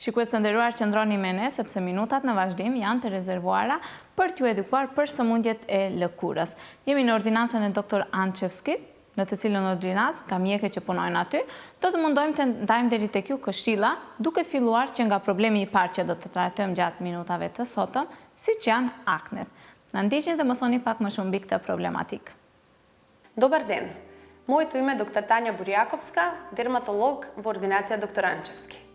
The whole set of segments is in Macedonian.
Shikues të nderuar, qëndroni me ne sepse minutat në vazhdim janë të rezervuara për t'ju edukuar për sëmundjet e lëkurës. Jemi në ordinancën e doktor Ançevskit, në të cilën ordinancë ka mjeke që punojnë aty. Do të mundojmë të ndajmë deri tek ju këshilla, duke filluar që nga problemi i parë që do të trajtojmë gjatë minutave të sotëm, siç janë aknet. Na ndiqni dhe mësoni pak më shumë mbi këtë problematik. Добар ден. Моето име е доктор Тања Бурјаковска, дерматолог во ординација доктор Анчевски.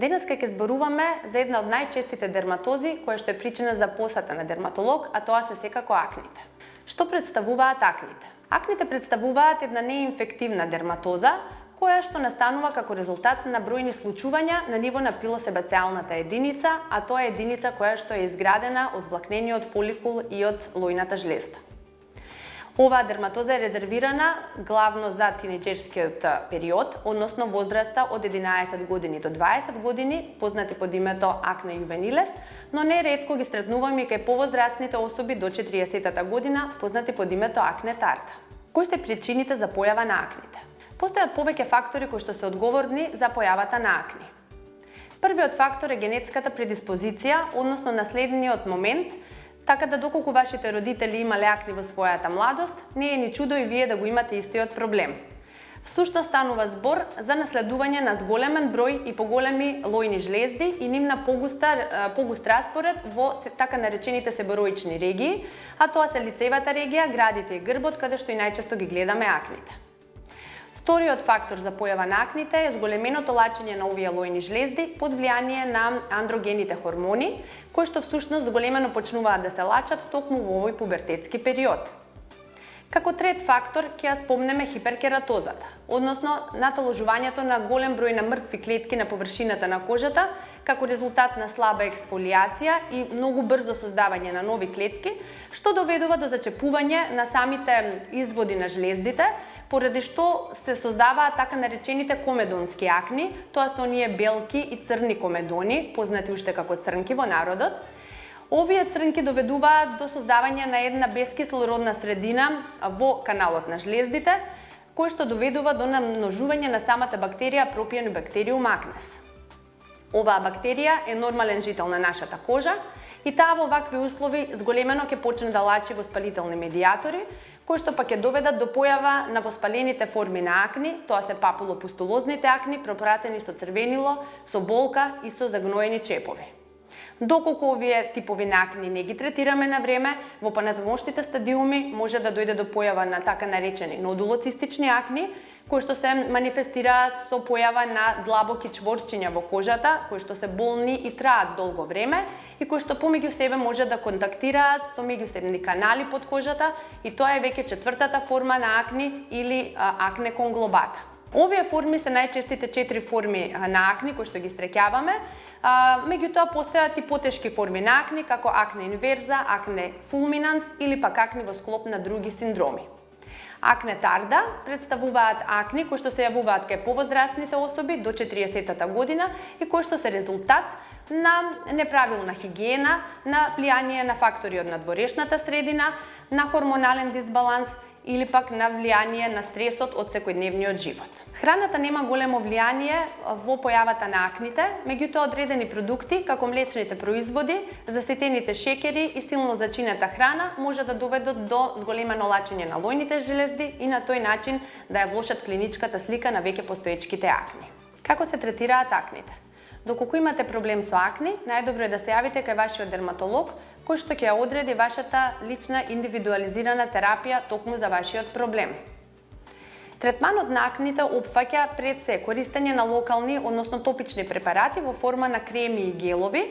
Денеска ќе зборуваме за една од најчестите дерматози која што е причина за посета на дерматолог, а тоа се секако акните. Што представуваат акните? Акните представуваат една неинфективна дерматоза која што настанува како резултат на бројни случувања на ниво на пилосебацијалната единица, а тоа е единица која што е изградена од влакнениот фоликул и од лојната жлезда. Оваа дерматоза е резервирана главно за тинеџерскиот период, односно возраста од 11 години до 20 години, познати под името акне ювенилес, но неретко ги сретнуваме и кај повозрастните особи до 40-та година, познати под името акне тарда. Кои се причините за појава на акните? Постојат повеќе фактори кои што се одговорни за појавата на акни. Првиот фактор е генетската предиспозиција, односно наследниот момент, така да доколку вашите родители имале акни во својата младост, не е ни чудо и вие да го имате истиот проблем. Всушност станува збор за наследување на зголемен број и поголеми лојни жлезди и нивна погуст распоред во така наречените себороични регии, а тоа се лицевата регија, градите и грбот, каде што и најчесто ги гледаме акните. Вториот фактор за појава на акните е зголеменото лачење на овие лојни жлезди под влијание на андрогените хормони, кои што всушност зголемено почнуваат да се лачат токму во овој пубертетски период. Како трет фактор ќе ја спомнеме хиперкератозата, односно наталожувањето на голем број на мртви клетки на површината на кожата, како резултат на слаба ексфолијација и многу брзо создавање на нови клетки, што доведува до зачепување на самите изводи на жлездите, поради што се создаваат така наречените комедонски акни, тоа се оние белки и црни комедони, познати уште како црнки во народот. Овие црнки доведуваат до создавање на една бескислородна средина во каналот на жлездите, кој што доведува до намножување на самата бактерија Propionibacterium acnes. Оваа бактерија е нормален жител на нашата кожа и таа во вакви услови зголемено ќе почне да лачи воспалителни медијатори, кои што пак ќе доведат до појава на воспалените форми на акни, тоа се папулопустулозните акни, пропратени со црвенило, со болка и со загноени чепови. Доколку овие типови на акни не ги третираме на време, во понатамошните стадиуми може да дојде до појава на така наречени нодулоцистични акни, кои што се манифестираат со појава на длабоки чворчиња во кожата, кои што се болни и траат долго време и кои што помеѓу себе може да контактираат со меѓусебни канали под кожата и тоа е веќе четвртата форма на акни или акне конглобата. Овие форми се најчестите 4 форми на акни кои што ги среќаваме, меѓутоа постојат и потешки форми на акни како акне инверза, акне фулминанс или пак акни во склоп на други синдроми. Акне тарда представуваат акни кои што се јавуваат кај повозрастните особи до 40-та година и кои што се резултат на неправилна хигиена, на влијание на фактори од надворешната средина, на хормонален дисбаланс или пак на влијание на стресот од секојдневниот живот. Храната нема големо влијание во појавата на акните, меѓутоа одредени продукти, како млечните производи, заситените шекери и силно зачинета храна може да доведат до зголемено лачење на лојните жлезди и на тој начин да ја влошат клиничката слика на веќе постоечките акни. Како се третираат акните? Доколку имате проблем со акни, најдобро е да се јавите кај вашиот дерматолог, кој што ќе ја одреди вашата лична индивидуализирана терапија токму за вашиот проблем. Третманот на акните опфаќа пред се користење на локални, односно топични препарати во форма на креми и гелови,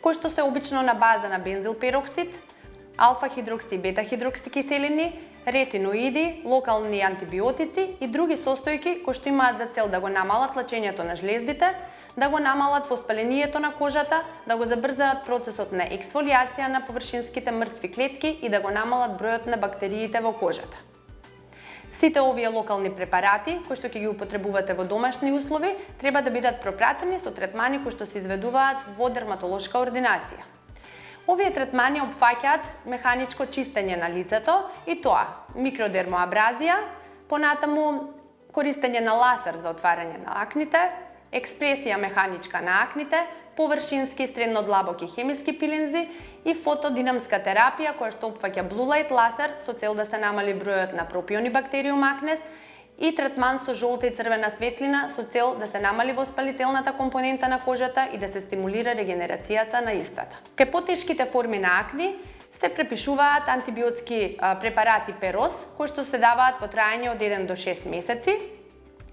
кои што се обично на база на бензилпероксид, алфа-хидрокси и бета-хидрокси киселини, ретиноиди, локални антибиотици и други состојки кои што имаат за цел да го намалат лачењето на жлездите, да го намалат воспалението на кожата, да го забрзаат процесот на ексфолијација на површинските мртви клетки и да го намалат бројот на бактериите во кожата. Сите овие локални препарати, кои што ќе ги употребувате во домашни услови, треба да бидат пропратени со третмани кои што се изведуваат во дерматолошка ординација. Овие третмани опфаќаат механичко чистење на лицето и тоа микродермоабразија, понатаму користење на ласер за отварање на акните, експресија механичка на акните, површински, среднодлабоки хемиски пилинзи и фотодинамска терапија која што опфаќа blue light лазер со цел да се намали бројот на пропиони бактериум акнес и третман со жолта и црвена светлина со цел да се намали воспалителната компонента на кожата и да се стимулира регенерацијата на истата. Кај потешките форми на акни се препишуваат антибиотски препарати пероз, кои што се даваат во траење од 1 до 6 месеци.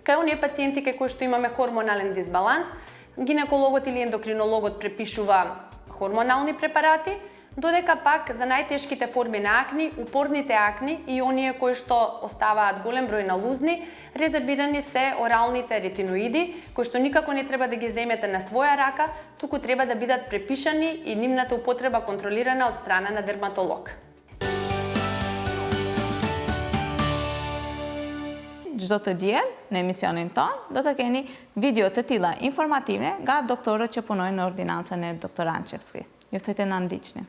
Кај оние пациенти кај кои што имаме хормонален дисбаланс, гинекологот или ендокринологот препишува хормонални препарати, додека пак за најтешките форми на акни, упорните акни и оние кои што оставаат голем број на лузни, резервирани се оралните ретиноиди, кои што никако не треба да ги земете на своја рака, туку треба да бидат препишани и нивната употреба контролирана од страна на дерматолог. Çdo të diel në emisionin ton do të keni video të tilla informative nga doktorët që punojnë në ordinancën e doktor Ançevski. Ju ftoj të na ndiqni.